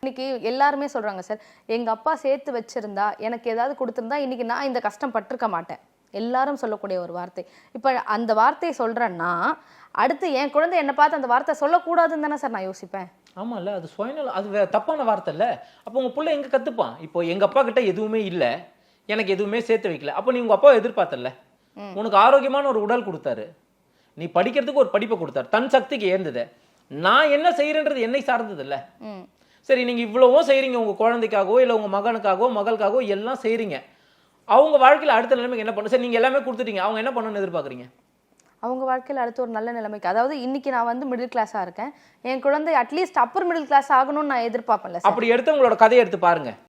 இன்னைக்கு எல்லாருமே சொல்றாங்க சார், எங்க அப்பா சேர்த்து வச்சிருந்தா எனக்கு ஏதாவது கொடுத்திருந்தா இன்னைக்கு நான் இந்த கஷ்டம் பட்டிருக்க மாட்டேன். எல்லாரும் சொல்லக்கூடிய ஒரு வார்த்தை. இப்ப அந்த வார்த்தையை சொல்றேன்னா அடுத்து என் குழந்தை என்ன பார்த்து அந்த வார்த்தை சொல்லக்கூடாதுன்னு தானே சார் நான் யோசிப்பேன். ஆமால்ல, அது சுயநலம். அது தப்பான வார்த்தை இல்ல. அப்போ உங்க புள்ள எங்க கத்துப்பான்? இப்போ எங்க அப்பா கிட்ட எதுவுமே இல்ல, எனக்கு எதுவுமே சேர்த்து வைக்கல. அப்போ நீ உங்க அப்பாவை எதிர்பார்த்தல. உனக்கு ஆரோக்கியமான ஒரு உடல் கொடுத்தாரு, நீ படிக்கிறதுக்கு ஒரு படிப்பை கொடுத்தாரு, தன் சக்திக்கு ஏர்ந்தது. நான் என்ன செய்யறேன்றது என்னை சார்ந்தது இல்ல. சரி, நீங்க இவ்வளவும் செய்றீங்க உங்க குழந்தைக்காகவோ இல்ல உங்க மகனுக்காகவோ மகளுக்காகவோ எல்லாம் செய்றீங்க. அவங்க வாழ்க்கையில அடுத்த நிலைமைக்கு என்ன பண்ணணும்? சரி, நீங்க எல்லாமே கொடுத்துட்டீங்க, அவங்க என்ன பண்ணணும்னு எதிர்பார்க்குறீங்க? அவங்க வாழ்க்கையில் அடுத்து ஒரு நல்ல நிலைமைக்கு, அதாவது இன்னைக்கு நான் வந்து மிடில் கிளாஸாக இருக்கேன், என் குழந்தை அட்லீஸ்ட் அப்பர் மிடில் கிளாஸ் ஆகணும்னு நான் எதிர்பார்ப்பேன்ல சார். அப்படி எடுத்து உங்களோட கதையை எடுத்து பாருங்க.